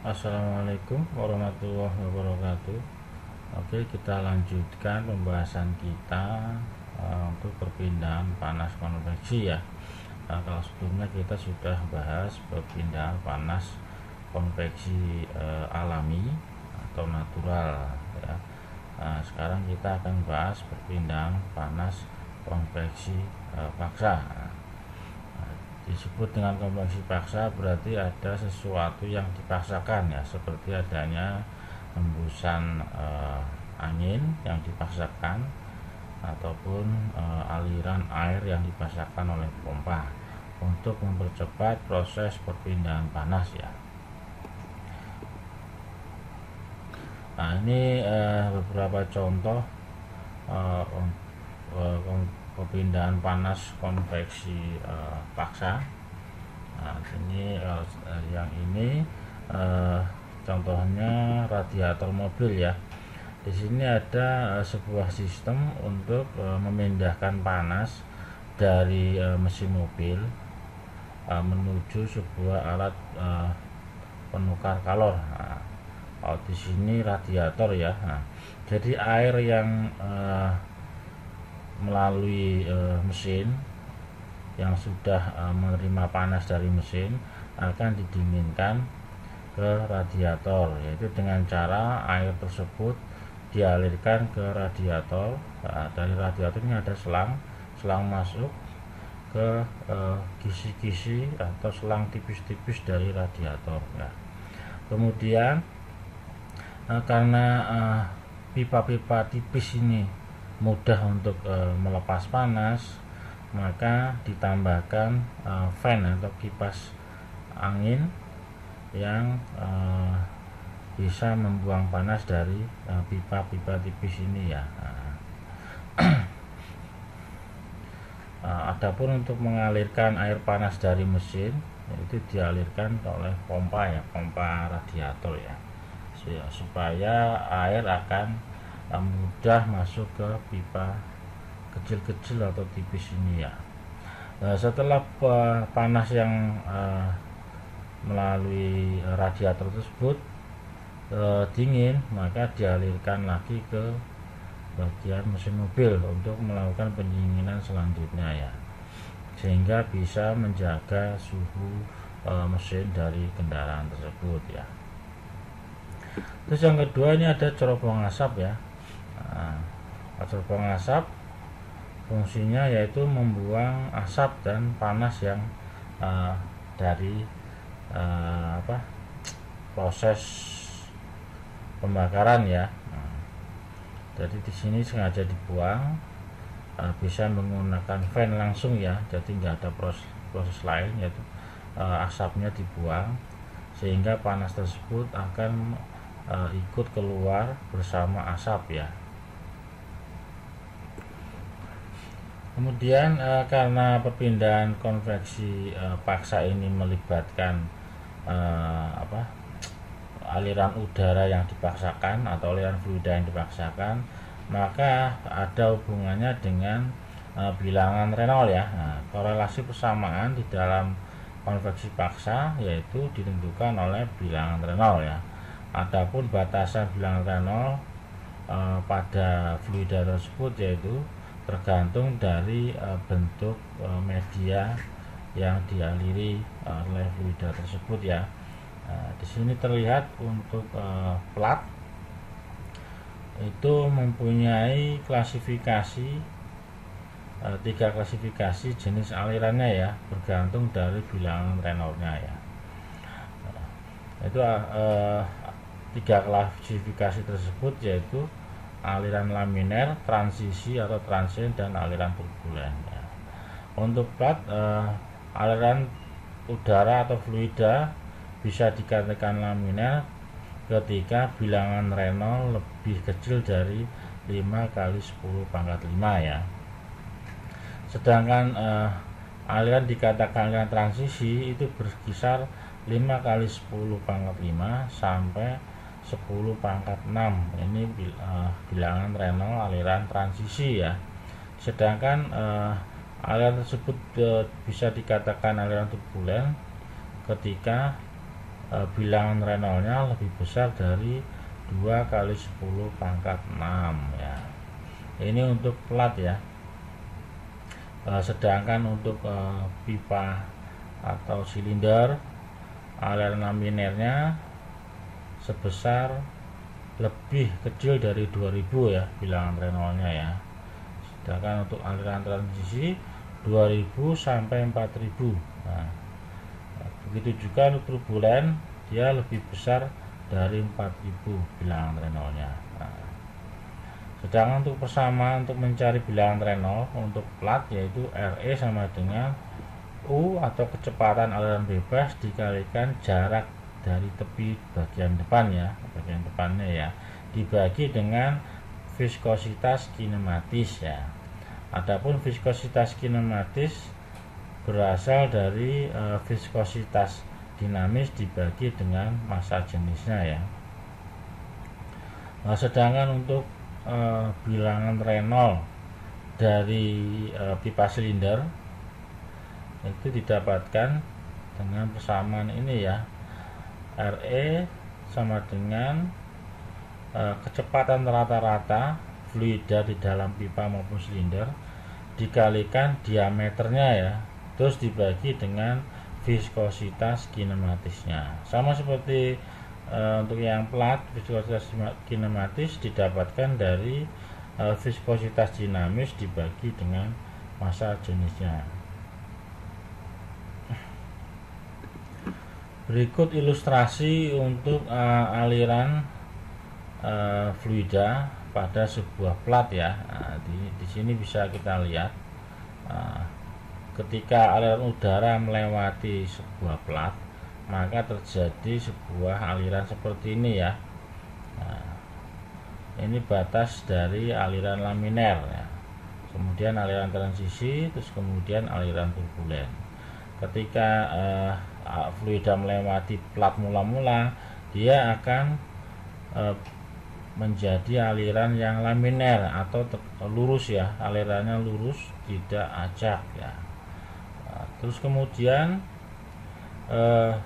Assalamualaikum warahmatullahi wabarakatuh. Oke, kita lanjutkan pembahasan kita untuk perpindahan panas konveksi ya. Kalau sebelumnya kita sudah bahas perpindahan panas konveksi alami atau natural ya. Sekarang kita akan bahas perpindahan panas konveksi paksa. Disebut dengan konveksi paksa berarti ada sesuatu yang dipaksakan ya, seperti adanya hembusan angin yang dipaksakan ataupun aliran air yang dipaksakan oleh pompa untuk mempercepat proses perpindahan panas ya. Nah, ini beberapa contoh perpindahan panas konveksi paksa. Nah, ini yang ini contohnya radiator mobil ya. Di sini ada sebuah sistem untuk memindahkan panas dari mesin mobil menuju sebuah alat penukar kalor. Nah, di sini radiator ya. Nah, jadi air yang melalui mesin yang sudah menerima panas dari mesin akan didinginkan ke radiator, yaitu dengan cara air tersebut dialirkan ke radiator. Nah, dari radiator ini ada selang masuk ke kisi-kisi atau selang tipis-tipis dari radiator ya. Kemudian karena pipa-pipa tipis ini mudah untuk melepas panas, maka ditambahkan fan atau kipas angin yang bisa membuang panas dari pipa-pipa tipis ini ya. Adapun untuk mengalirkan air panas dari mesin, itu dialirkan oleh pompa ya, pompa radiator ya, supaya air akan mudah masuk ke pipa kecil-kecil atau tipis ini ya. Setelah panas yang melalui radiator tersebut dingin, maka dialirkan lagi ke bagian mesin mobil untuk melakukan pendinginan selanjutnya ya, sehingga bisa menjaga suhu mesin dari kendaraan tersebut ya. Terus yang kedua ini ada cerobong asap ya. Cerobong asap fungsinya yaitu membuang asap dan panas yang dari proses pembakaran ya. Jadi di sini sengaja dibuang, bisa menggunakan fan langsung ya, jadi nggak ada proses lain, yaitu asapnya dibuang sehingga panas tersebut akan ikut keluar bersama asap ya. Kemudian karena perpindahan konveksi paksa ini melibatkan aliran udara yang dipaksakan atau aliran fluida yang dipaksakan, maka ada hubungannya dengan bilangan Reynolds ya. Nah, korelasi persamaan di dalam konveksi paksa yaitu ditentukan oleh bilangan Reynolds ya. Adapun batasan bilangan Reynolds pada fluida tersebut yaitu tergantung dari bentuk media yang dialiri oleh fluida tersebut ya. Di sini terlihat untuk plat itu mempunyai klasifikasi 3 klasifikasi jenis alirannya ya, bergantung dari bilangan Reynolds-nya ya. Itu 3 klasifikasi tersebut yaitu aliran laminer, transisi atau transient, dan aliran turbulen ya. Untuk plat aliran udara atau fluida bisa dikatakan laminer ketika bilangan Reynolds lebih kecil dari 5 kali 10 pangkat 5 ya. Sedangkan aliran dikatakan aliran transisi itu berkisar 5 kali 10 pangkat 5 sampai 10 pangkat 6. Ini bilangan Reynolds aliran transisi ya. Sedangkan aliran tersebut bisa dikatakan aliran turbulen ketika bilangan Reynolds-nya lebih besar dari 2 kali 10 pangkat 6 ya. Ini untuk plat ya. Sedangkan untuk pipa atau silinder, aliran laminernya sebesar lebih kecil dari 2000 ya bilangan Reynolds-nya ya. Sedangkan untuk aliran transisi 2000 sampai 4000. Nah, begitu juga untuk turbulen, dia lebih besar dari 4000 bilangan Reynolds-nya. Nah, sedangkan untuk persamaan untuk mencari bilangan Reynolds untuk plat yaitu RE sama dengan U atau kecepatan aliran bebas dikalikan jarak dari tepi bagian depan ya, bagian depannya ya, dibagi dengan viskositas kinematis ya. Adapun viskositas kinematis berasal dari viskositas dinamis dibagi dengan massa jenisnya ya. Nah, sedangkan untuk bilangan Reynolds dari pipa silinder itu didapatkan dengan persamaan ini ya, RE sama dengan kecepatan rata-rata fluida di dalam pipa maupun silinder dikalikan diameternya ya, terus dibagi dengan viskositas kinematisnya. Sama seperti untuk yang plat, viskositas kinematis didapatkan dari viskositas dinamis dibagi dengan massa jenisnya. Berikut ilustrasi untuk aliran fluida pada sebuah plat ya. Nah, di sini bisa kita lihat ketika aliran udara melewati sebuah plat, maka terjadi sebuah aliran seperti ini ya. Nah, ini batas dari aliran laminer ya. Kemudian aliran transisi, terus kemudian aliran turbulen. Ketika fluida melewati plat mula-mula, dia akan menjadi aliran yang laminer atau lurus ya, alirannya lurus, tidak acak ya. Terus kemudian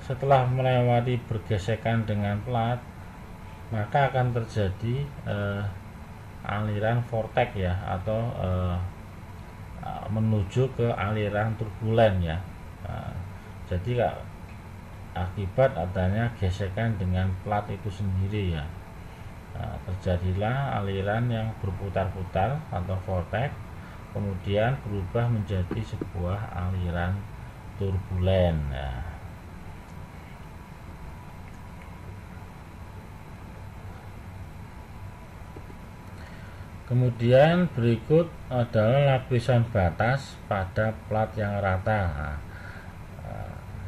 setelah melewati bergesekan dengan plat, maka akan terjadi aliran vortex ya, atau menuju ke aliran turbulen ya. Jadi akibat adanya gesekan dengan plat itu sendiri ya, terjadilah aliran yang berputar-putar atau vortex, kemudian berubah menjadi sebuah aliran turbulen ya. Kemudian berikut adalah lapisan batas pada plat yang rata.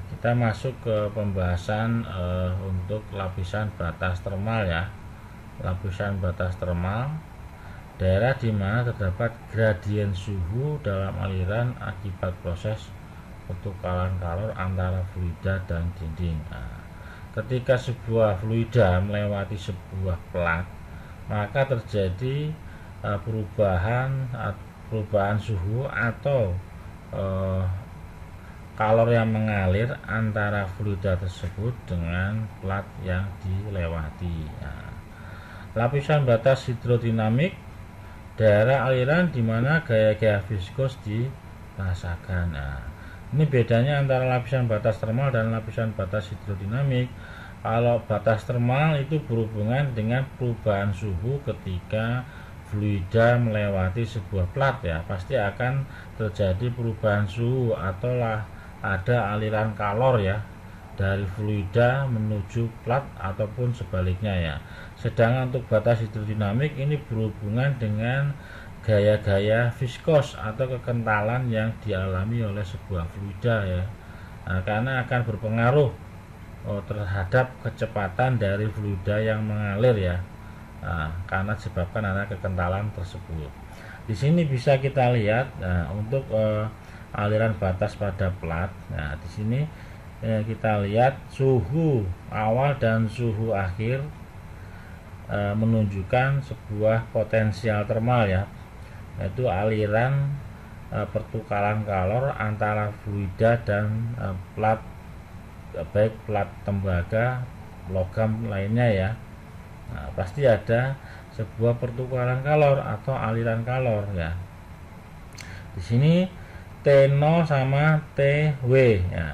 Kita masuk ke pembahasan untuk lapisan batas termal ya. Lapisan batas termal, daerah di mana terdapat gradien suhu dalam aliran akibat proses pertukaran kalor antara fluida dan dinding. Nah, ketika sebuah fluida melewati sebuah plat, maka terjadi perubahan suhu atau kalor yang mengalir antara fluida tersebut dengan plat yang dilewati. Nah, lapisan batas hidrodinamik, daerah aliran di mana gaya-gaya viskos dirasakan. Nah, ini bedanya antara lapisan batas termal dan lapisan batas hidrodinamik. Kalau batas termal itu berhubungan dengan perubahan suhu ketika fluida melewati sebuah plat ya, pasti akan terjadi perubahan suhu atau ada aliran kalor ya dari fluida menuju plat ataupun sebaliknya ya. Sedangkan untuk batas hidrodinamik ini berhubungan dengan gaya-gaya viskos atau kekentalan yang dialami oleh sebuah fluida ya. Nah, karena akan berpengaruh terhadap kecepatan dari fluida yang mengalir ya. Nah, karena disebabkan ada kekentalan tersebut. Di sini bisa kita lihat untuk aliran batas pada plat. Nah, di sini kita lihat suhu awal dan suhu akhir menunjukkan sebuah potensial termal ya, yaitu aliran pertukaran kalor antara fluida dan plat baik plat tembaga, logam lainnya ya. Nah, pasti ada sebuah pertukaran kalor atau aliran kalor ya. Di sini T0 sama TW ya.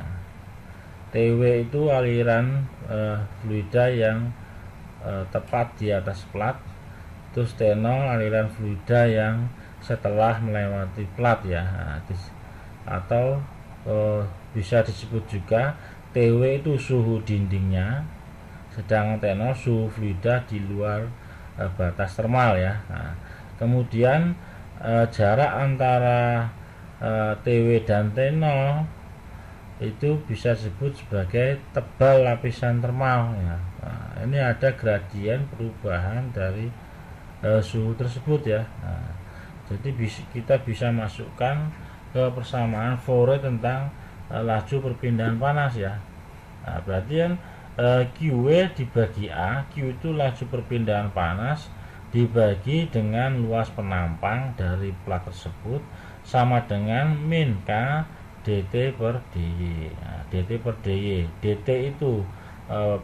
TW itu aliran fluida yang tepat di atas plat. Terus T0 aliran fluida yang setelah melewati plat ya. Nah, atau bisa disebut juga TW itu suhu dindingnya, sedangkan T0 suhu fluida di luar batas termal ya. Nah, kemudian jarak antara TW dan T0 itu bisa disebut sebagai tebal lapisan termal ya. Nah, ini ada gradien perubahan dari suhu tersebut ya. Nah, jadi kita bisa masukkan ke persamaan Fourier tentang laju perpindahan panas ya. Nah, berarti kan QW dibagi A, Q itu laju perpindahan panas dibagi dengan luas penampang dari plat tersebut sama dengan min K dt per dy. Nah, dt per dy, dt itu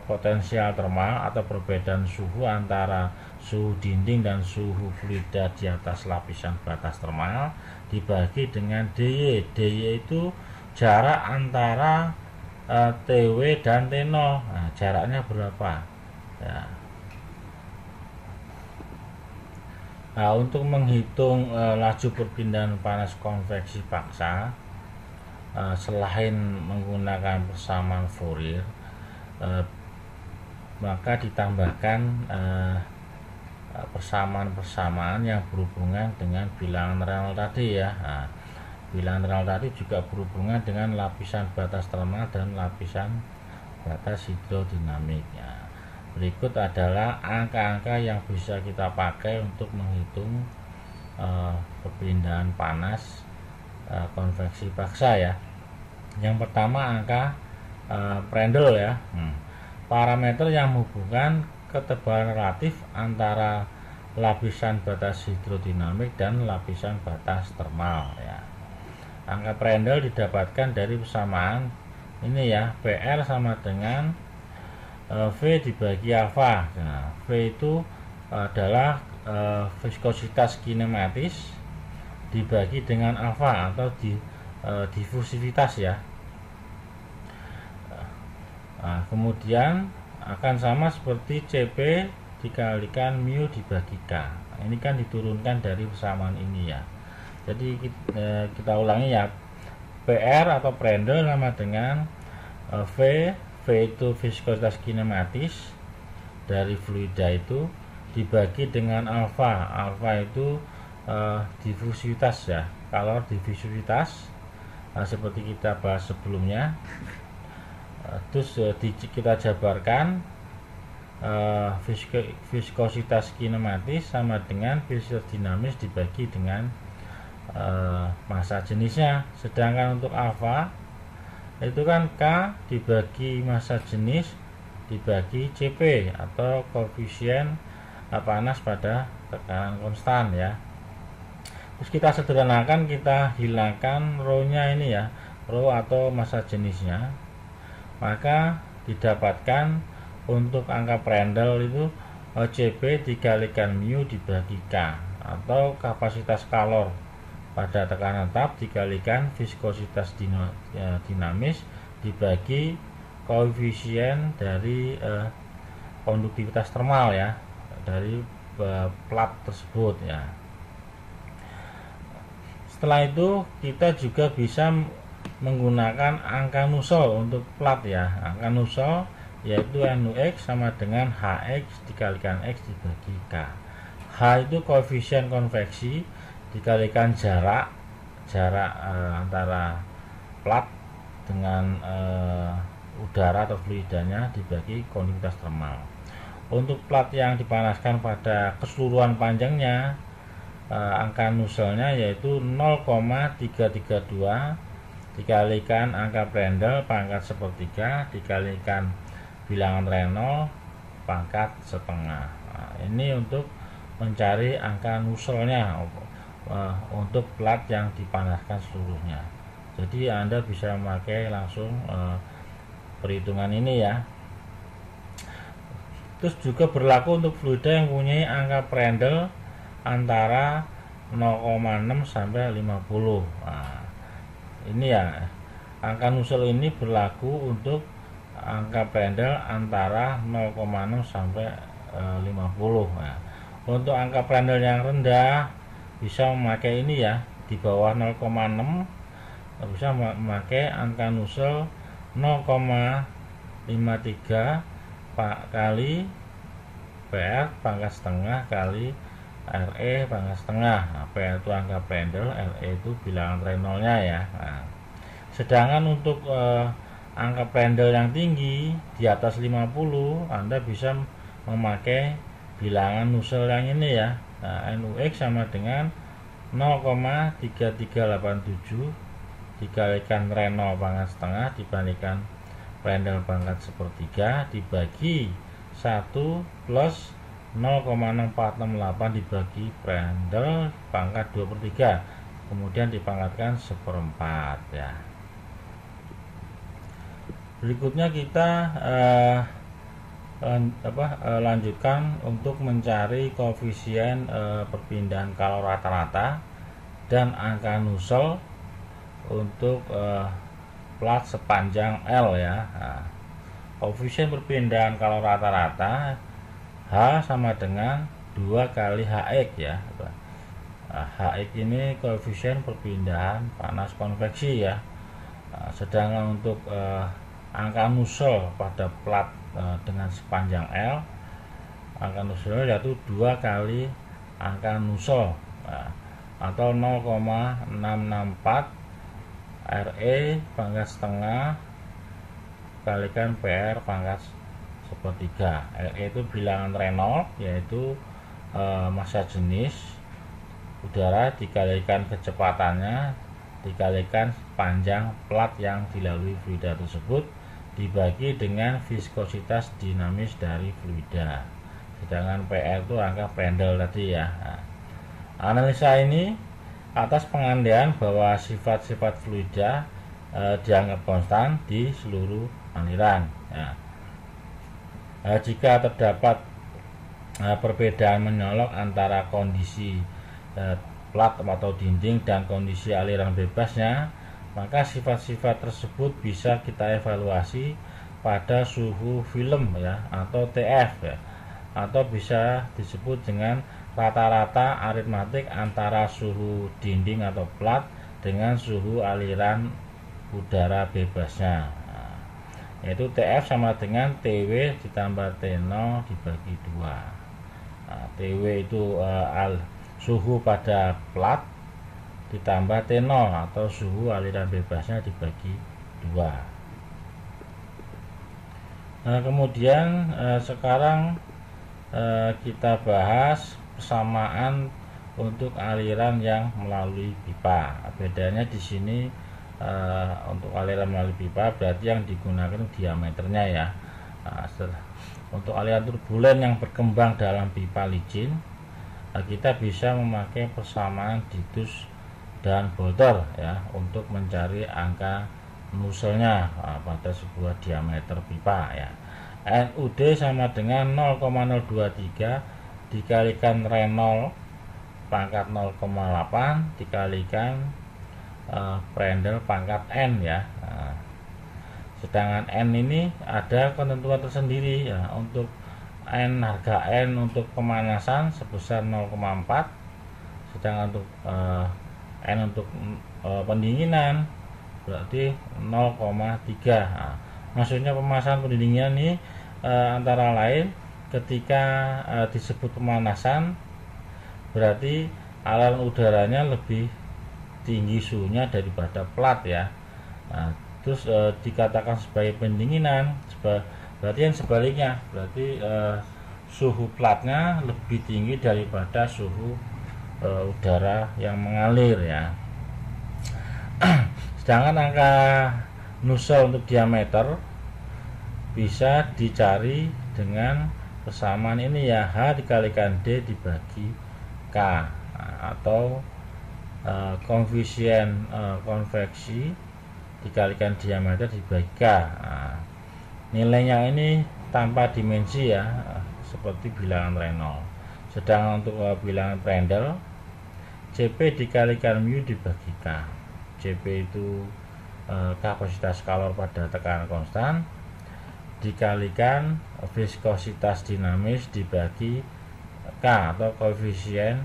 potensial termal atau perbedaan suhu antara suhu dinding dan suhu fluida di atas lapisan batas termal dibagi dengan dy. dy itu jarak antara TW dan T0. Nah, jaraknya berapa ya. Nah, untuk menghitung laju perpindahan panas konveksi paksa selain menggunakan persamaan Fourier, maka ditambahkan persamaan-persamaan yang berhubungan dengan bilangan Reynolds tadi ya. Nah, bilangan Reynolds tadi juga berhubungan dengan lapisan batas termal dan lapisan batas hidrodinamik ya. Berikut adalah angka-angka yang bisa kita pakai untuk menghitung perpindahan panas konveksi paksa ya. Yang pertama angka Prandtl ya. Parameter yang menghubungkan ketebalan relatif antara lapisan batas hidrodinamik dan lapisan batas termal ya. Angka Prandtl didapatkan dari persamaan ini ya, PR sama dengan V dibagi alfa. Nah, V itu adalah viskositas kinematis dibagi dengan alfa atau difusivitas ya. Nah, kemudian akan sama seperti CP dikalikan mu dibagi K. Nah, ini kan diturunkan dari persamaan ini ya. Jadi kita ulangi ya, PR atau Prandtl sama dengan V itu viskositas kinematis dari fluida itu dibagi dengan alfa. Alfa itu difusivitas ya, kalor difusivitas seperti kita bahas sebelumnya. Terus kita jabarkan viskositas kinematis sama dengan viskositas dinamis dibagi dengan massa jenisnya. Sedangkan untuk alfa itu kan K dibagi massa jenis dibagi CP atau koefisien panas pada tekanan konstan ya. Terus kita sederhanakan, kita hilangkan rho-nya ini ya, rho atau massa jenisnya. Maka didapatkan untuk angka Prandtl itu CP dikalikan mu dibagi K atau kapasitas kalor pada tekanan tetap dikalikan viskositas dinamis dibagi koefisien dari konduktivitas termal ya, dari plat tersebut ya. Setelah itu kita juga bisa menggunakan angka Nusselt untuk plat ya. Angka Nusselt yaitu NUX sama dengan HX dikalikan X dibagi K. H itu koefisien konveksi dikalikan jarak antara plat dengan udara atau fluidanya dibagi konduktivitas termal. Untuk plat yang dipanaskan pada keseluruhan panjangnya, angka Nusseltnya yaitu 0,332 dikalikan angka Prandtl pangkat sepertiga dikalikan bilangan Reynolds pangkat setengah. Nah, ini untuk mencari angka Nusseltnya untuk plat yang dipanaskan seluruhnya. Jadi Anda bisa memakai langsung perhitungan ini ya. Terus juga berlaku untuk fluida yang mempunyai angka Prandtl antara 0,6 sampai 50. Nah, ini ya, angka Nusselt ini berlaku untuk angka Prandtl antara 0,6 sampai 50. Nah, untuk angka Prandtl yang rendah bisa memakai ini ya, di bawah 0,6 bisa memakai angka Nusselt 0,53 kali PR pangkat setengah kali RE pangkat setengah. Nah, PR itu angka Prandtl, RE itu bilangan Reynolds-nya ya. Nah, sedangkan untuk angka Prandtl yang tinggi di atas 50, Anda bisa memakai bilangan Nusselt yang ini ya. Nah, NUX sama dengan 0,3387 dikalikan Reynolds pangkat setengah dibandingkan Prandtl pangkat sepertiga dibagi 1 plus 0,6468 dibagi Prandtl pangkat 2/3, kemudian dipangkatkan 1/4 ya. Berikutnya kita lanjutkan untuk mencari koefisien perpindahan kalor rata-rata dan angka Nusselt untuk plat sepanjang L ya. Nah, koefisien perpindahan kalor rata-rata H sama dengan 2 kali HX ya. Nah, HX ini koefisien perpindahan panas konveksi ya. Nah, sedangkan untuk angka Nusselt pada plat dengan sepanjang L, angka Nusselt yaitu 2 kali angka Nusselt, nah, atau 0,664 RE pangkat setengah kalikan PR pangkat sepertiga. RE itu bilangan Reynolds, yaitu massa jenis udara dikalikan kecepatannya dikalikan panjang plat yang dilalui fluida tersebut dibagi dengan viskositas dinamis dari fluida. Sedangkan PR itu angka Prandtl tadi ya. Nah, analisa ini atas pengandaian bahwa sifat-sifat fluida dianggap konstan di seluruh aliran ya. Jika terdapat perbedaan menyolok antara kondisi plat atau dinding dan kondisi aliran bebasnya, maka sifat-sifat tersebut bisa kita evaluasi pada suhu film ya, atau TF ya, atau bisa disebut dengan rata-rata aritmatik antara suhu dinding atau plat dengan suhu aliran udara bebasnya. Nah, yaitu TF sama dengan TW ditambah T0 dibagi 2. Nah, TW itu suhu pada plat ditambah T0 atau suhu aliran bebasnya dibagi 2. Nah, kemudian sekarang kita bahas persamaan untuk aliran yang melalui pipa. Bedanya di sini untuk aliran melalui pipa berarti yang digunakan diameternya ya. Nah, untuk aliran turbulen yang berkembang dalam pipa licin, kita bisa memakai persamaan Dittus dan Bolter ya untuk mencari angka Nusseltnya pada sebuah diameter pipa ya. NUD sama dengan 0,023 dikalikan Reynolds pangkat 0,8 dikalikan Prandtl pangkat N ya. Nah, sedangkan N ini ada ketentuan tersendiri ya. Untuk N, harga N untuk pemanasan sebesar 0,4, sedangkan untuk N untuk pendinginan berarti 0,3. Nah, maksudnya pemanasan pendinginan ini antara lain ketika disebut pemanasan berarti aliran udaranya lebih tinggi suhunya daripada plat ya. Nah, terus dikatakan sebagai pendinginan berarti yang sebaliknya, berarti suhu platnya lebih tinggi daripada suhu udara yang mengalir ya. Sedangkan angka Nusselt untuk diameter bisa dicari dengan persamaan ini ya, H dikalikan D dibagi K, atau koefisien konveksi dikalikan diameter dibagi K. Nah, nilainya ini tanpa dimensi ya, seperti bilangan Reynolds. Sedangkan untuk bilangan Prandtl, CP dikalikan mu dibagi K. CP itu kapasitas kalor pada tekanan konstan dikalikan viskositas dinamis dibagi K atau koefisien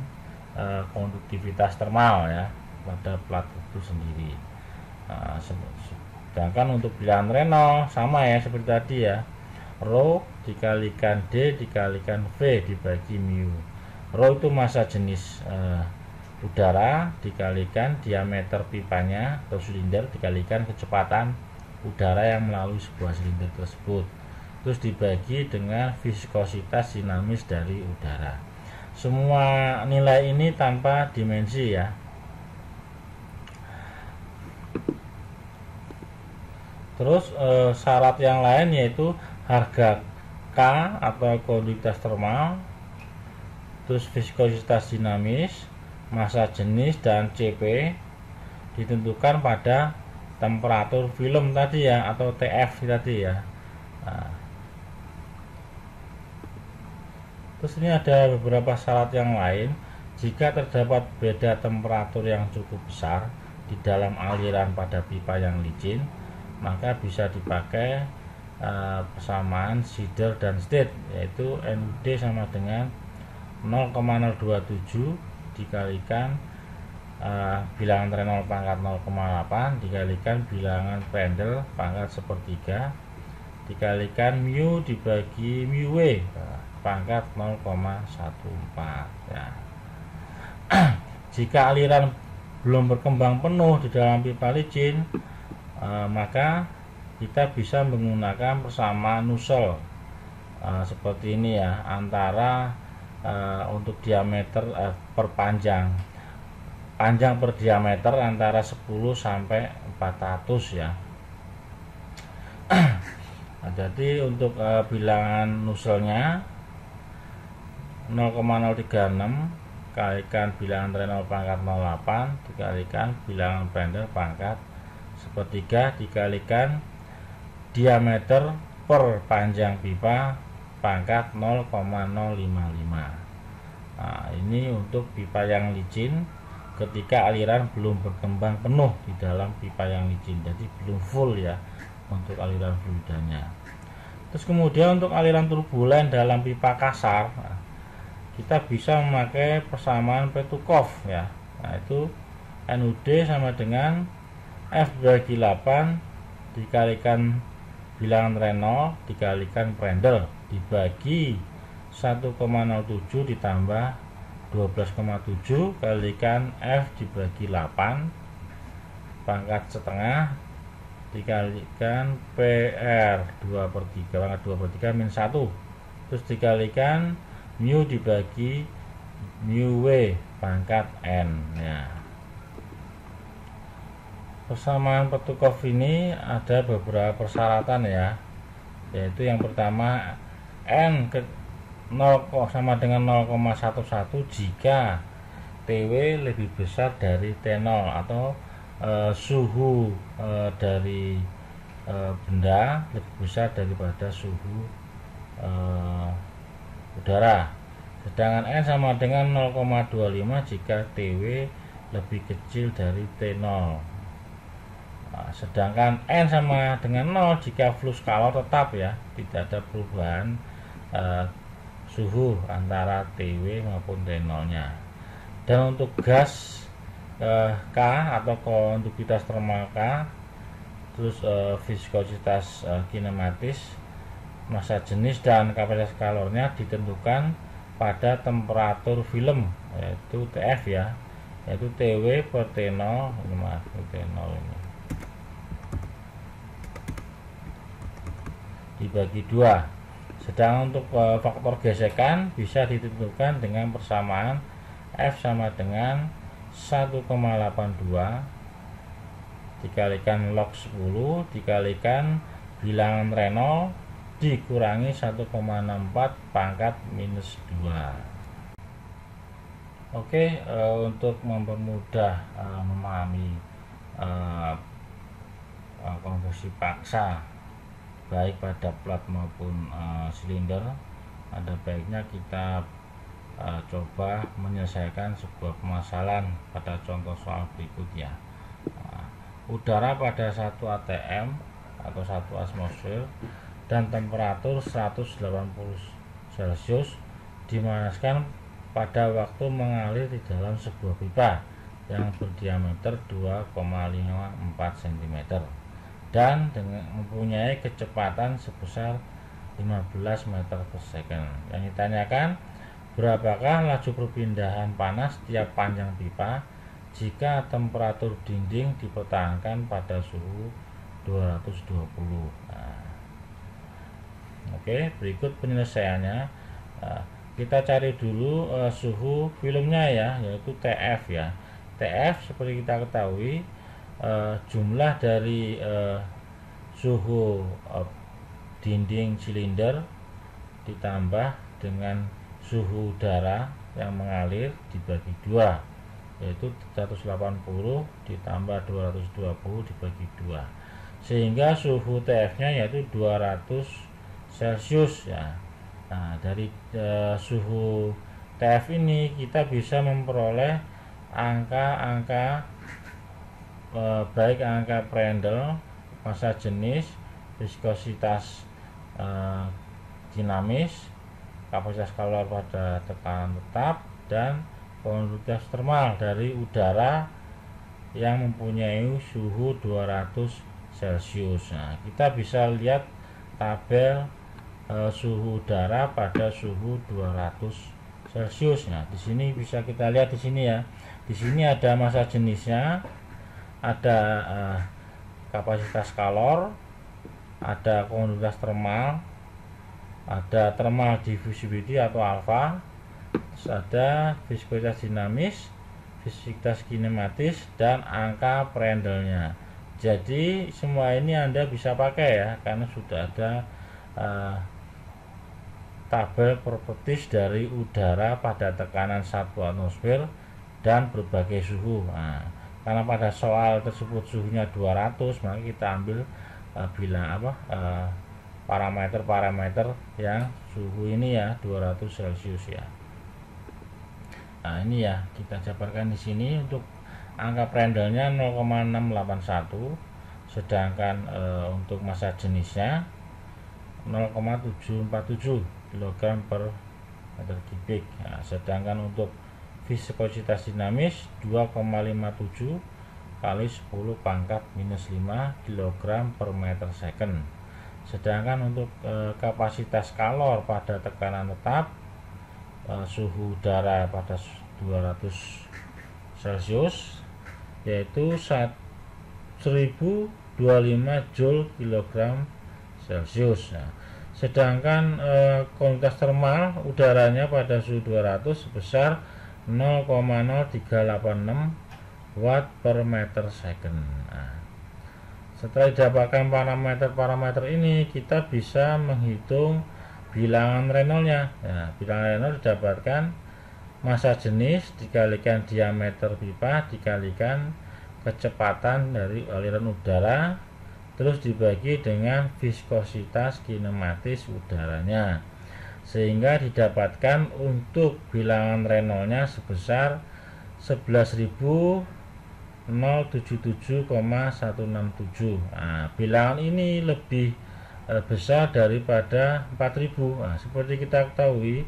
konduktivitas termal ya pada plat itu sendiri. Sedangkan untuk bilangan Reynolds sama ya seperti tadi ya, rho dikalikan D dikalikan V dibagi mu. Rho itu massa jenis udara dikalikan diameter pipanya atau silinder dikalikan kecepatan udara yang melalui sebuah silinder tersebut, terus dibagi dengan viskositas dinamis dari udara. Semua nilai ini tanpa dimensi ya. Terus syarat yang lain yaitu harga K atau konduktivitas termal, terus viskositas dinamis, massa jenis, dan CP ditentukan pada temperatur film tadi ya, atau TF tadi ya. Terus ini ada beberapa syarat yang lain. Jika terdapat beda temperatur yang cukup besar di dalam aliran pada pipa yang licin, maka bisa dipakai persamaan Sider dan Stade, yaitu NUD sama dengan 0,027 dikalikan bilangan Reynolds pangkat 0,8 dikalikan bilangan Prandtl pangkat 1/3 dikalikan mu dibagi mu W pangkat 0,14 ya. Jika aliran belum berkembang penuh di dalam pipa licin, maka kita bisa menggunakan persamaan Nusselt seperti ini ya, antara untuk diameter panjang per diameter antara 10 sampai 400 ya. Nah, jadi untuk bilangan Nusseltnya 0,036 kalikan bilangan Reynolds pangkat 0,8 dikalikan bilangan Prandtl pangkat 1/3 dikalikan diameter per panjang pipa pangkat 0,055. Nah, ini untuk pipa yang licin ketika aliran belum berkembang penuh di dalam pipa yang licin, jadi belum full ya untuk aliran fluidanya. Terus kemudian untuk aliran turbulen dalam pipa kasar, kita bisa memakai persamaan Petukov ya. Nah, itu NUD sama dengan F/8 dikalikan bilangan Reynolds dikalikan Prandtl dibagi 1,07 ditambah 12,7 kalikan F dibagi 8 pangkat setengah dikalikan PR 2/3 pangkat 2/3 min 1 terus dikalikan mu dibagi mu W pangkat N ya. Persamaan Petukov ini ada beberapa persyaratan ya, yaitu yang pertama N sama dengan 0,11 jika TW lebih besar dari T0 atau suhu dari benda lebih besar daripada suhu udara. Sedangkan N sama dengan 0,25 jika TW lebih kecil dari T0. Sedangkan N sama dengan 0 jika flux kalor tetap ya, tidak ada perubahan suhu antara TW maupun T0 nya. Dan untuk gas K atau konduktivitas termal K, terus viskositas kinematis, massa jenis, dan kapasitas kalornya ditentukan pada temperatur film, yaitu TF ya, yaitu TW per T0 ini, maaf, T0 ini dibagi 2. Sedang untuk faktor gesekan bisa ditentukan dengan persamaan F sama dengan 1,82 dikalikan log 10 dikalikan bilangan Reynolds dikurangi 1,64 pangkat minus 2. Oke, untuk mempermudah memahami konversi paksa baik pada plat maupun silinder, ada baiknya kita coba menyelesaikan sebuah permasalahan pada contoh soal berikut ya. Udara pada 1 atm atau 1 atmosfer dan temperatur 180 Celcius dimanaskan pada waktu mengalir di dalam sebuah pipa yang berdiameter 2,54 cm dan mempunyai kecepatan sebesar 15 meter per second. Yang ditanyakan, berapakah laju perpindahan panas tiap panjang pipa jika temperatur dinding dipertahankan pada suhu 220. Oke, berikut penyelesaiannya. Kita cari dulu suhu filmnya ya, yaitu TF ya. TF seperti kita ketahui jumlah dari suhu dinding silinder ditambah dengan suhu udara yang mengalir dibagi 2, yaitu 180 ditambah 220 dibagi 2, sehingga suhu TF nya yaitu 200 Celcius ya. Nah, dari suhu TF ini kita bisa memperoleh angka-angka baik angka Prandtl, massa jenis, viskositas dinamis, kapasitas kalor pada tekanan tetap, dan konduktivitas termal dari udara yang mempunyai suhu 200 Celcius. Nah, kita bisa lihat tabel suhu udara pada suhu 200 Celcius. Nah, di sini bisa kita lihat di sini ya. Di sini ada massa jenisnya, ada kapasitas kalor, ada konduktivitas termal, ada thermal diffusibility atau alfa, terus ada viskositas dinamis, viskositas kinematis, dan angka Prandtl-nya. Jadi semua ini Anda bisa pakai ya, karena sudah ada tabel properties dari udara pada tekanan 1 atmosfer dan berbagai suhu. Nah, karena pada soal tersebut suhunya 200, maka kita ambil parameter-parameter yang suhu ini ya 200 Celcius ya. Nah, ini ya kita jabarkan di sini. Untuk angka Prandtl-nya 0,681, sedangkan untuk massa jenisnya 0,747 kg per meter kubik. Nah, sedangkan untuk viskositas dinamis 2,57 kali 10 pangkat minus 5 kg per meter second. Sedangkan untuk kapasitas kalor pada tekanan tetap, suhu udara pada 200 Celcius yaitu 1025 Joule kilogram Celcius. Nah, sedangkan konduktivitas termal udaranya pada suhu 200 sebesar 0,0386 watt per meter second. Nah, setelah didapatkan parameter-parameter ini, kita bisa menghitung bilangan Reynolds-nya. Nah, bilangan Reynolds didapatkan massa jenis dikalikan diameter pipa dikalikan kecepatan dari aliran udara, terus dibagi dengan viskositas kinematis udaranya, sehingga didapatkan untuk bilangan Reynolds-nya sebesar 11.077,167. Nah, bilangan ini lebih besar daripada 4.000. Nah, seperti kita ketahui,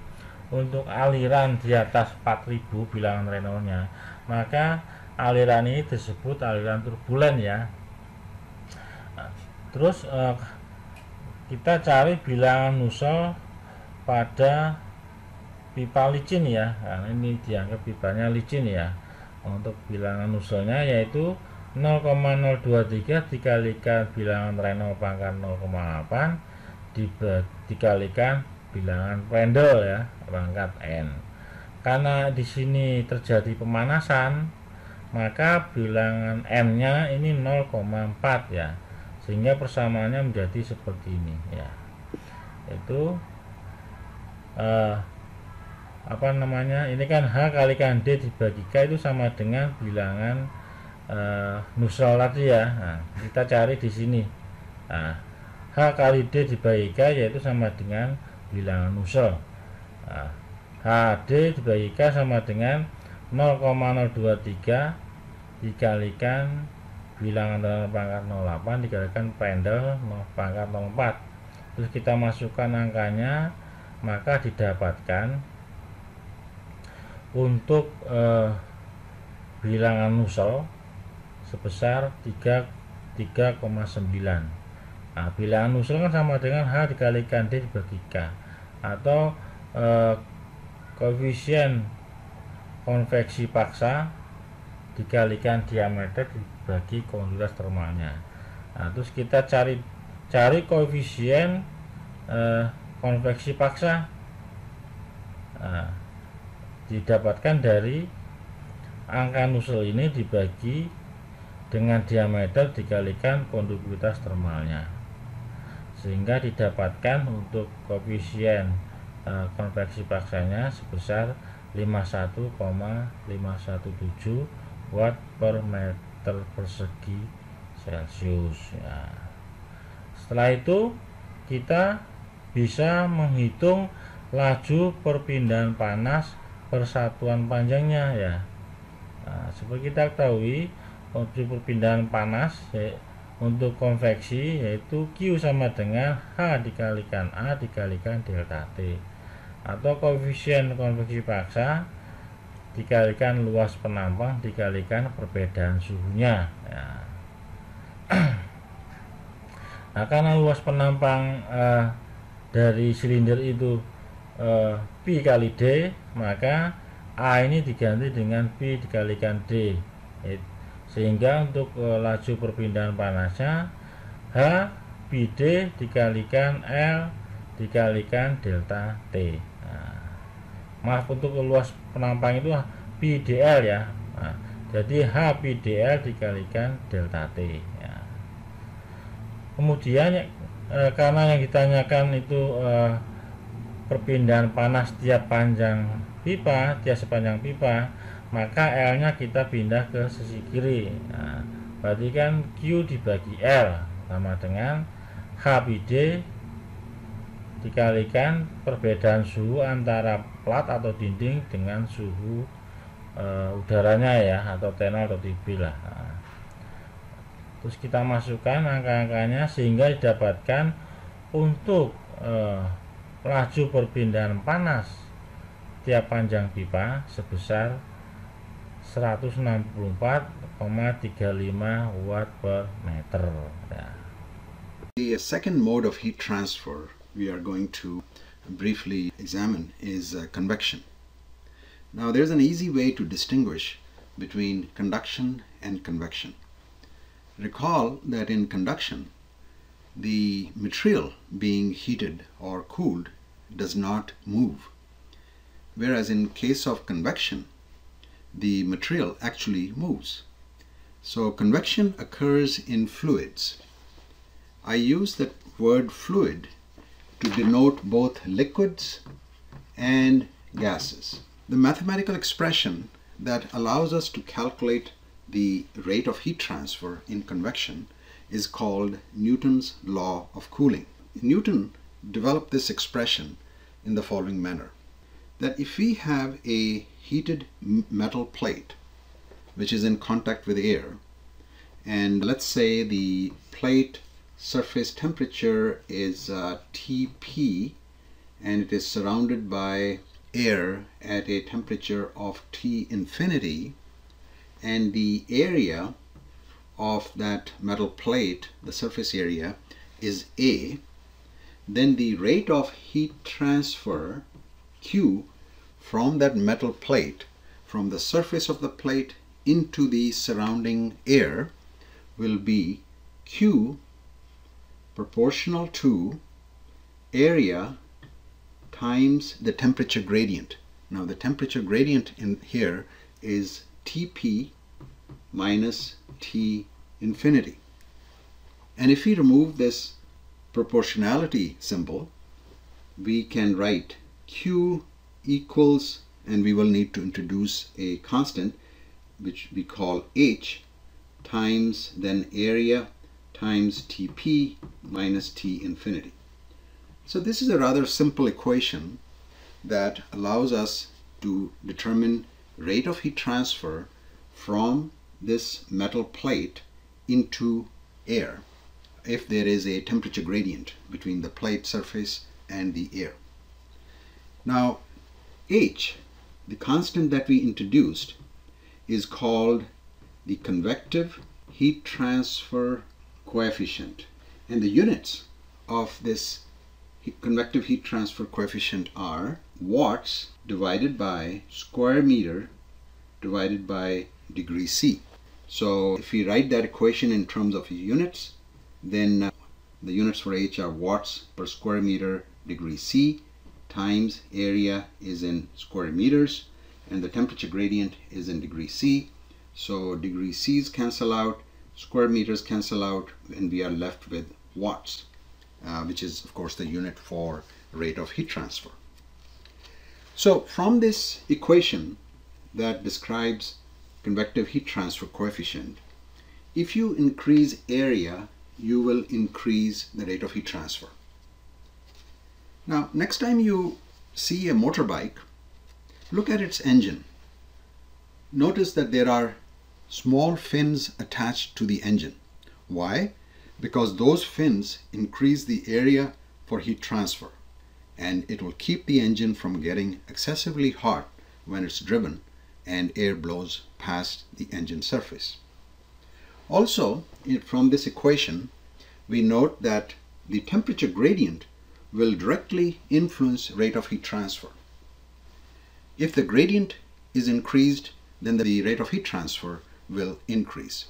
untuk aliran di atas 4.000 bilangan Reynolds-nya, maka aliran ini disebut aliran turbulen ya. Nah, terus kita cari bilangan Nusselt pada pipa licin ya. Nah, ini dianggap pipanya licin ya. Untuk bilangan Nusselt-nya yaitu 0,023 dikalikan bilangan Reynolds pangkat 0,8 dikalikan bilangan Prandtl ya pangkat n. Karena di sini terjadi pemanasan, maka bilangan n-nya ini 0,4 ya, sehingga persamaannya menjadi seperti ini ya. Itu ini kan H kalikan D dibagi K itu sama dengan bilangan Nusselt tadi ya. Nah, kita cari di sini. Nah, H kali D dibagi K yaitu sama dengan bilangan Nusselt. Nah, HD dibagi K sama dengan 0,023 dikalikan bilangan dalam pangkat 08 dikalikan pendel pangkat 04. Terus kita masukkan angkanya, maka didapatkan untuk bilangan Nusselt sebesar 3,9. Nah, bilangan Nusselt kan sama dengan H dikalikan D dibagi K, atau koefisien konveksi paksa dikalikan diameter dibagi kondulitas termalnya. Nah, terus kita cari koefisien konveksi paksa. Nah, didapatkan dari angka Nusselt ini dibagi dengan diameter dikalikan kondukturitas termalnya, sehingga didapatkan untuk koefisien konveksi paksanya sebesar 51,517 watt per meter persegi Celcius ya. Setelah itu kita bisa menghitung laju perpindahan panas per satuan panjangnya ya. Nah, seperti kita ketahui, laju perpindahan panas untuk konveksi yaitu Q sama dengan H dikalikan A dikalikan delta T, atau koefisien konveksi paksa dikalikan luas penampang dikalikan perbedaan suhunya ya. Nah, karena luas penampang dari silinder itu Pi kali D, maka A ini diganti dengan Pi dikalikan D, sehingga untuk laju perpindahan panasnya H Pi D dikalikan L dikalikan delta T. Nah, maaf, untuk luas penampang itu Pi dl ya. Nah, jadi H Pi dl dikalikan delta T ya. Kemudian karena yang ditanyakan itu perpindahan panas tiap panjang pipa, tiap sepanjang pipa, maka L nya kita pindah ke sisi kiri. Nah, berarti kan Q dibagi L sama dengan H Pi D dikalikan perbedaan suhu antara plat atau dinding dengan suhu udaranya ya, atau T0 atau TB lah. Nah, terus kita masukkan angka-angkanya sehingga didapatkan untuk laju perpindahan panas tiap panjang pipa sebesar 164,35 watt per meter ya. The second mode of heat transfer we are going to briefly examine is convection. Now there's an easy way to distinguish between conduction and convection. Recall that in conduction, the material being heated or cooled does not move, whereas in case of convection, the material actually moves. So convection occurs in fluids. I use the word fluid to denote both liquids and gases. The mathematical expression that allows us to calculate the rate of heat transfer in convection is called Newton's law of cooling. Newton developed this expression in the following manner: that if we have a heated metal plate which is in contact with air, and let's say the plate surface temperature is Tp, and it is surrounded by air at a temperature of T infinity, and the area of that metal plate, the surface area, is A, then the rate of heat transfer Q from that metal plate, from the surface of the plate into the surrounding air, will be Q proportional to area times the temperature gradient. Now the temperature gradient in here is Tp minus T infinity. And if we remove this proportionality symbol, we can write Q equals, and we will need to introduce a constant which we call H, times then area times Tp minus T infinity. So this is a rather simple equation that allows us to determine rate of heat transfer from this metal plate into air if there is a temperature gradient between the plate surface and the air. Now H, the constant that we introduced, is called the convective heat transfer coefficient, and the units of this convective heat transfer coefficient are watts divided by square meter divided by degree C. So if we write that equation in terms of units, then the units for H are watts per square meter degree C times area is in square meters and the temperature gradient is in degree C. So degree C's cancel out, square meters cancel out, and we are left with watts, which is of course the unit for rate of heat transfer. So from this equation that describes convective heat transfer coefficient, if you increase area, you will increase the rate of heat transfer. Now, next time you see a motorbike, look at its engine. Notice that there are small fins attached to the engine. Why? Because those fins increase the area for heat transfer, and it will keep the engine from getting excessively hot when it's driven and air blows past the engine surface. Also, from this equation, we note that the temperature gradient will directly influence rate of heat transfer. If the gradient is increased, then the rate of heat transfer will increase.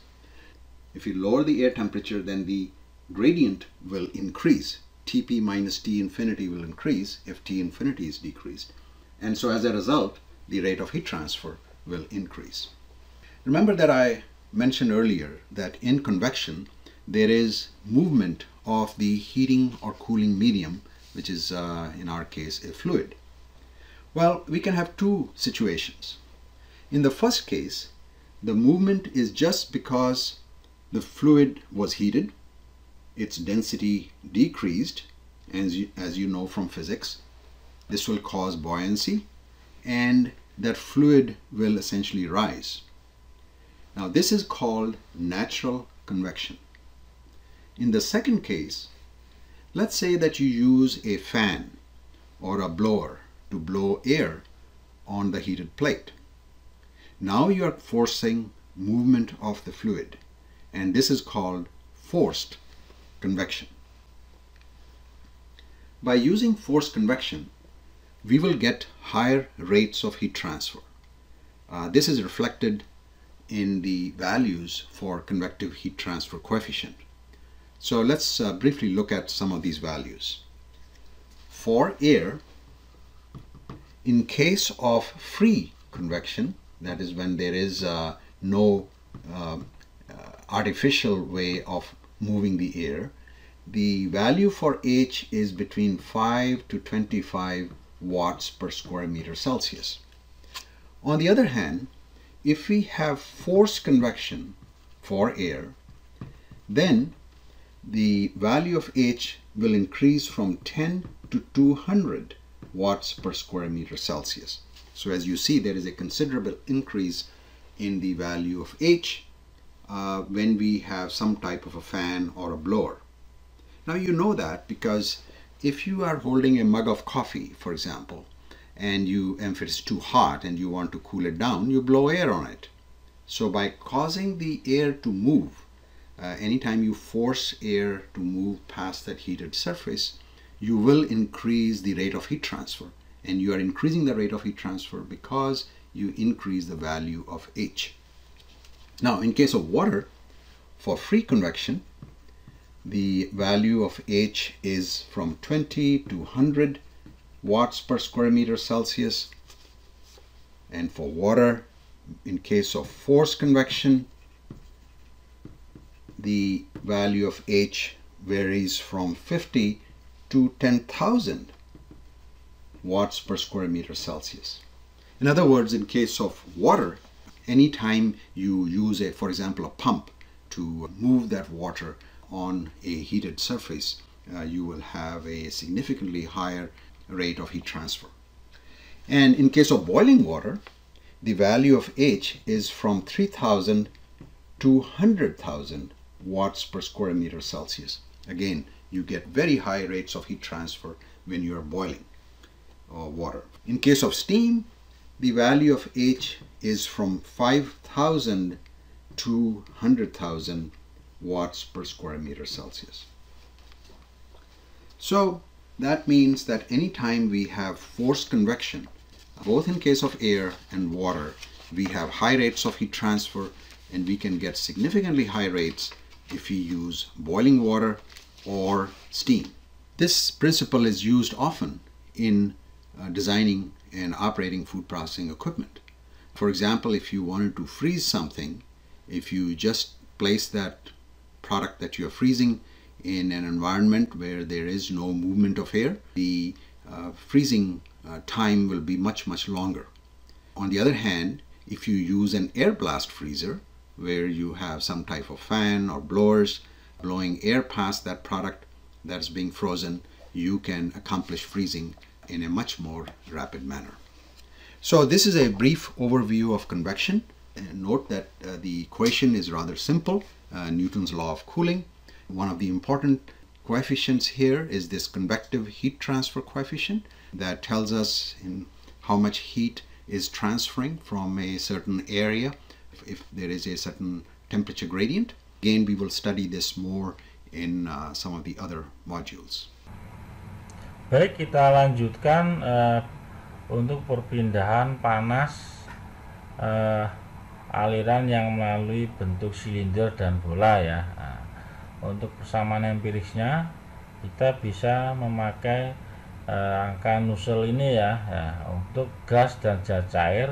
If you lower the air temperature, then the gradient will increase. Tp minus T infinity will increase if T infinity is decreased. And so as a result, the rate of heat transfer will increase. Remember that I mentioned earlier that in convection, there is movement of the heating or cooling medium, which is in our case a fluid. Well, we can have two situations. In the first case, the movement is just because the fluid was heated, its density decreased, as you know from physics. This will cause buoyancy, and that fluid will essentially rise. Now this is called natural convection. In the second case, let's say that you use a fan or a blower to blow air on the heated plate. Now you are forcing movement of the fluid, and this is called forced convection. By using forced convection, we will get higher rates of heat transfer. This is reflected in the values for convective heat transfer coefficient. So let's briefly look at some of these values. For air, in case of free convection, that is when there is no artificial way of moving the air, the value for H is between 5 to 25 watts per square meter Celsius. On the other hand, if we have forced convection for air, then the value of H will increase from 10 to 200 watts per square meter Celsius. So as you see, there is a considerable increase in the value of H when we have some type of a fan or a blower. Now you know that because if you are holding a mug of coffee, for example, and if it's too hot and you want to cool it down, you blow air on it. So by causing the air to move, anytime you force air to move past that heated surface, you will increase the rate of heat transfer. And you are increasing the rate of heat transfer because you increase the value of H. Now, in case of water, for free convection, the value of H is from 20 to 100 watts per square meter Celsius. And for water, in case of forced convection, the value of H varies from 50 to 10,000 watts per square meter Celsius. In other words, in case of water, anytime you use for example, a pump to move that water on a heated surface, you will have a significantly higher rate of heat transfer. And in case of boiling water, the value of H is from 3,000 to 100,000 watts per square meter Celsius. Again, you get very high rates of heat transfer when you are boiling water. In case of steam, the value of H is from 5,000 to 100,000 watts per square meter Celsius. So that means that anytime we have forced convection, both in case of air and water, we have high rates of heat transfer, and we can get significantly high rates if we use boiling water or steam. This principle is used often in designing and operating food processing equipment. For example, if you wanted to freeze something, if you just place that product that you're freezing in an environment where there is no movement of air, the freezing time will be much longer. On the other hand, if you use an air blast freezer where you have some type of fan or blowers blowing air past that product that's being frozen, you can accomplish freezing in a much more rapid manner. So this is a brief overview of convection. And note that the equation is rather simple, Newton's law of cooling. One of the important coefficients here is this convective heat transfer coefficient that tells us in how much heat is transferring from a certain area if there is a certain temperature gradient. Again, we will study this more in some of the other modules. Baik, kita lanjutkan untuk perpindahan panas aliran yang melalui bentuk silinder dan bola ya. Untuk persamaan empirisnya kita bisa memakai angka Nusselt ini ya, untuk gas dan zat cair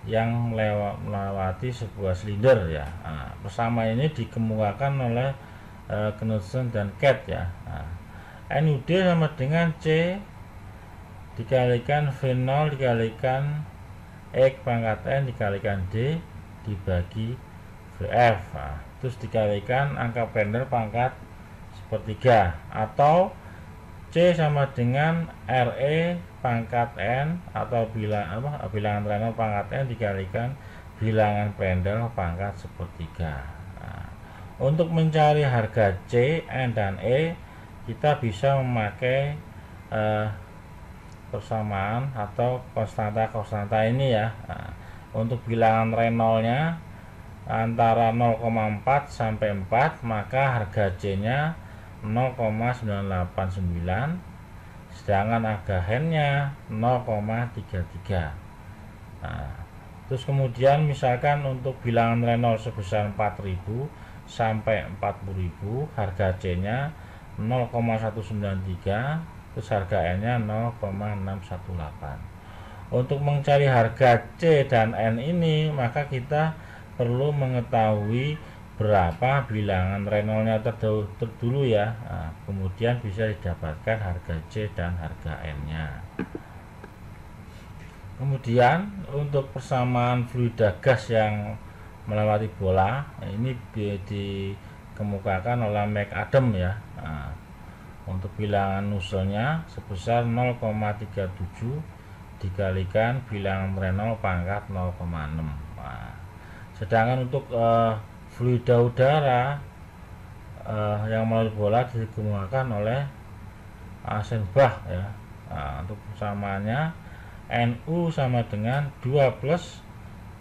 yang melewati sebuah silinder ya. Persamaan ini dikemukakan oleh Knudsen dan Cat ya. NUD sama dengan C dikalikan V0 dikalikan X pangkat N dikalikan D dibagi VF, terus dikalikan angka Prandtl pangkat sepertiga, atau C sama dengan RE pangkat N atau bilangan Reynolds pangkat N dikalikan bilangan Prandtl pangkat sepertiga. Untuk mencari harga C, N, dan E, kita bisa memakai persamaan atau konstanta ini ya. Untuk bilangan Reynolds-nya antara 0,4 sampai 4, maka harga C-nya 0,989, sedangkan harga N-nya 0,33. Terus kemudian misalkan untuk bilangan Reynolds sebesar 4.000 sampai 40.000, harga C-nya 0,193, terus harga N-nya 0,618. Untuk mencari harga C dan N ini, maka kita perlu mengetahui berapa bilangan Reynolds-nya terdulu ya. Kemudian bisa didapatkan harga C dan harga N-nya. Kemudian untuk persamaan fluida gas yang melewati bola, ini dikemukakan oleh McAdam ya. Untuk bilangan Nusselt-nya sebesar 0,37 dikalikan bilangan Reynolds pangkat 0,6. Sedangkan untuk fluida udara yang melalui bola dikemukakan oleh Aschenbach ya. Untuk persamaannya NU sama dengan 2 plus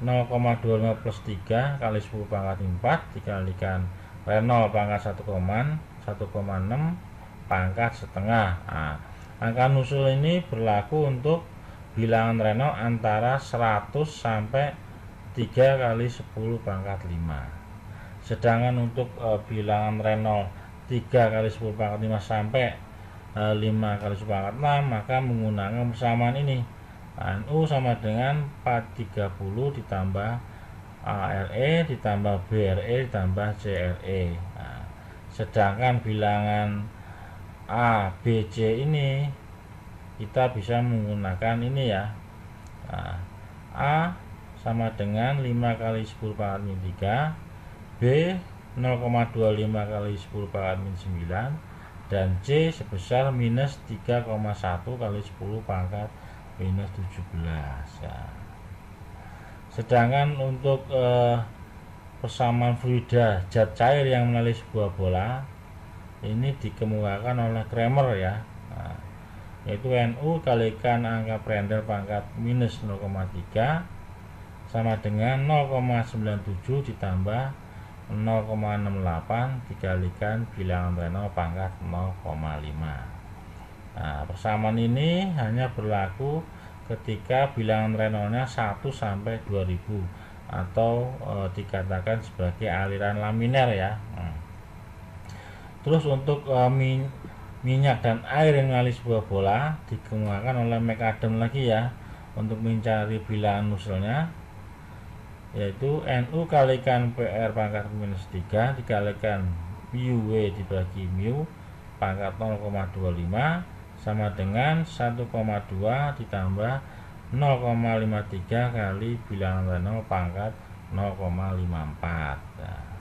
0,25 plus 3 kali 10 pangkat 4 dikalikan Reynolds pangkat 1,6 pangkat setengah. Angka Nusselt ini berlaku untuk bilangan Reynolds antara 100 sampai 3 kali 10 pangkat 5. Sedangkan untuk bilangan Reynolds 3 kali 10 pangkat 5 sampai 5 kali 10 pangkat 6, maka menggunakan persamaan ini. NU sama dengan 430 ditambah ARE ditambah BRE ditambah CRE. Sedangkan bilangan A, B, C ini kita bisa menggunakan ini ya. A sama dengan 5 kali 10 pangkat 3, B 0,25 kali 10 pangkat min 9, dan C sebesar minus 3,1 kali 10 pangkat minus 17 ya. Sedangkan untuk persamaan fluida zat cair yang melalui sebuah bola ini dikemukakan oleh Kramer ya, yaitu NU kalikan angka Prandtl pangkat minus 0,3 sama dengan 0,97 ditambah 0,68 dikalikan bilangan Reynolds pangkat 0,5. Nah, persamaan ini hanya berlaku ketika bilangan Reynolds-nya 1 sampai 2000 atau dikatakan sebagai aliran laminer ya. Terus untuk minyak dan air yang mengalir sebuah bola dikemukakan oleh McAdam lagi ya, untuk mencari bilangan nuselnya, yaitu NU kalikan PR pangkat minus 3 dikalikan mu W dibagi mu pangkat 0,25 sama dengan 1,2 ditambah 0,53 kali bilangan Reynolds pangkat 0,54. Nah.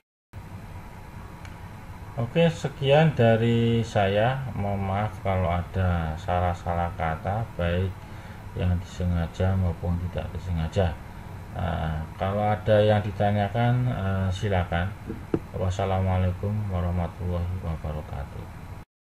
Oke, sekian dari saya. Mohon maaf kalau ada salah-salah kata, baik yang disengaja maupun tidak disengaja. Kalau ada yang ditanyakan silakan. Wassalamualaikum warahmatullahi wabarakatuh.